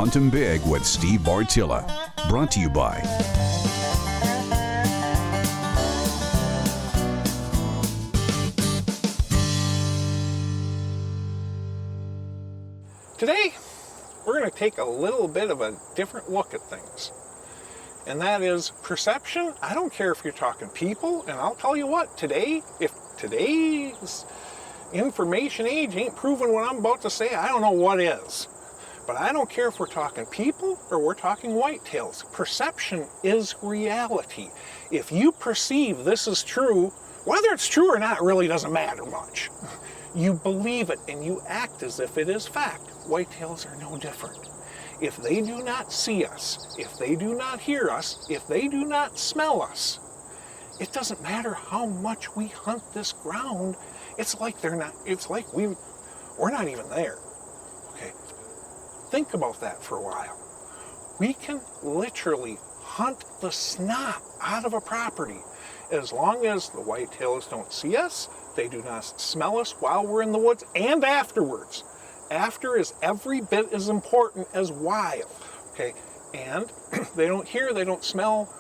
Hunt 'em Big with Steve Bartilla. Brought to you by Today, we're going to take a little bit of a different look at things. And that is perception. I don't care if you're talking people, and I'll tell you what, today, if today's information age ain't proving what I'm about to say, I don't know what is. But I don't care if we're talking people or we're talking whitetails. Perception is reality. If you perceive this is true, whether it's true or not really doesn't matter much. You believe it and you act as if it is fact. Whitetails are no different. If they do not see us, if they do not hear us, if they do not smell us, it doesn't matter how much we hunt this ground. It's like we're not even there. Okay. Think about that for a while. We can literally hunt the snot out of a property as long as the whitetails don't see us, they do not smell us while we're in the woods, and afterwards. After is every bit as important as while, okay? And they don't hear, they don't smell.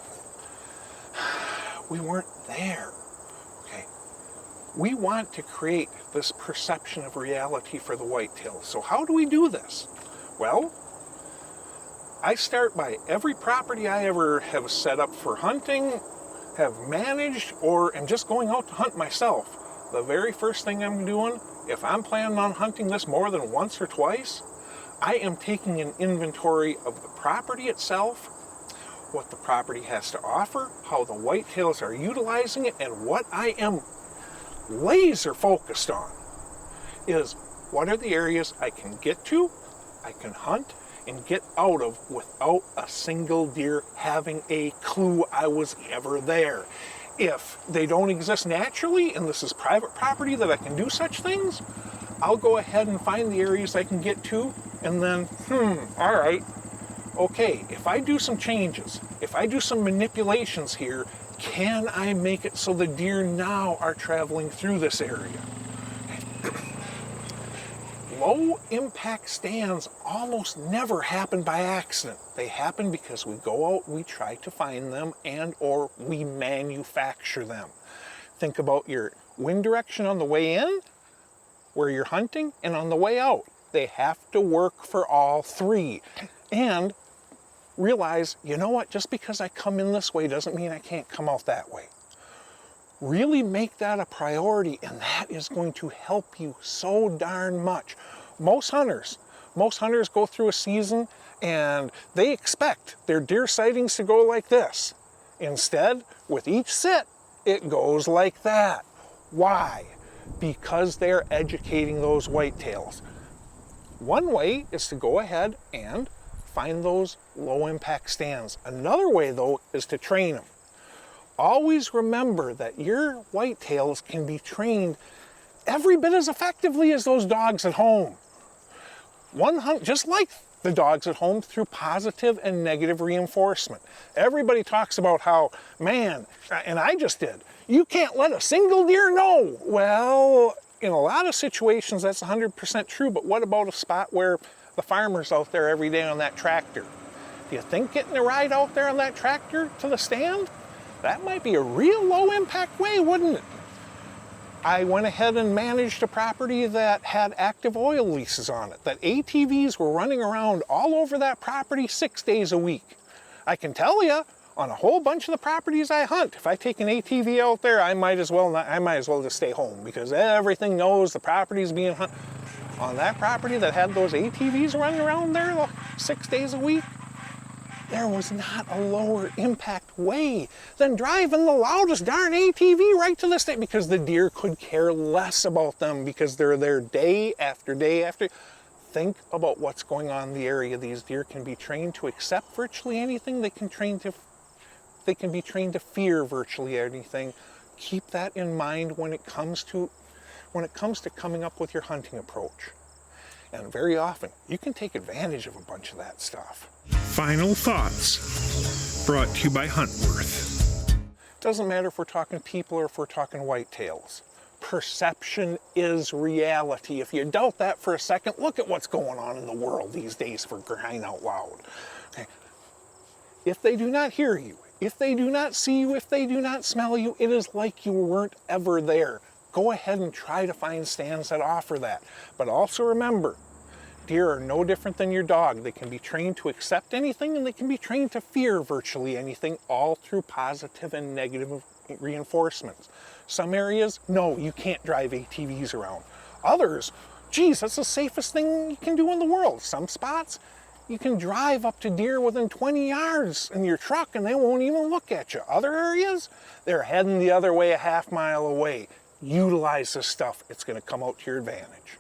We weren't there, okay? We want to create this perception of reality for the whitetail. So how do we do this? Well, I start by every property I ever have set up for hunting, have managed, or am just going out to hunt myself. The very first thing I'm doing, if I'm planning on hunting this more than once or twice, I am taking an inventory of the property itself, what the property has to offer, how the whitetails are utilizing it, and what I am laser focused on is what are the areas I can get to, I can hunt, and get out of without a single deer having a clue I was ever there. If they don't exist naturally, and this is private property that I can do such things, I'll go ahead and find the areas I can get to, and then, all right, okay, if I do some changes, if I do some manipulations here, can I make it so the deer now are traveling through this area? Low impact stands almost never happen by accident. They happen because we go out, we try to find them, and or we manufacture them. Think about your wind direction on the way in, where you're hunting, and on the way out. They have to work for all three. And realize, you know what, just because I come in this way doesn't mean I can't come out that way. Really make that a priority, and that is going to help you so darn much. Most hunters go through a season and they expect their deer sightings to go like this. Instead, with each sit, it goes like that. Why? Because they're educating those whitetails. One way is to go ahead and find those low impact stands. Another way, though, is to train them. Always remember that your whitetails can be trained every bit as effectively as those dogs at home. One hunt, just like the dogs at home, through positive and negative reinforcement. Everybody talks about how, man, and I just did, you can't let a single deer know. Well, in a lot of situations that's 100% true, but what about a spot where the farmer's out there every day on that tractor? Do you think getting a ride out there on that tractor to the stand? That might be a real low impact way, wouldn't it? I went ahead and managed a property that had active oil leases on it, that ATVs were running around all over that property 6 days a week. I can tell you, on a whole bunch of the properties I hunt, if I take an ATV out there, I might as well just stay home, because everything knows the property's being hunted. On that property that had those ATVs running around there 6 days a week, there was not a lower impact way than driving the loudest darn ATV right to the state, because the deer could care less about them because they're there day after day after. Think about what's going on in the area. These deer can be trained to accept virtually anything. They can be trained to fear virtually anything. Keep that in mind when it comes to coming up with your hunting approach. And very often, you can take advantage of a bunch of that stuff. Final thoughts, brought to you by Huntworth. Doesn't matter if we're talking people or if we're talking whitetails. perception is reality. If you doubt that for a second, look at what's going on in the world these days, for crying out loud. Okay. If they do not hear you, if they do not see you, if they do not smell you, it is like you weren't ever there. Go ahead and try to find stands that offer that. But also remember, deer are no different than your dog. They can be trained to accept anything, and they can be trained to fear virtually anything, all through positive and negative reinforcements. Some areas, no, you can't drive ATVs around. Others, geez, that's the safest thing you can do in the world. Some spots, you can drive up to deer within 20 yards in your truck and they won't even look at you. Other areas, they're heading the other way a half mile away. Utilize this stuff. It's going to come out to your advantage.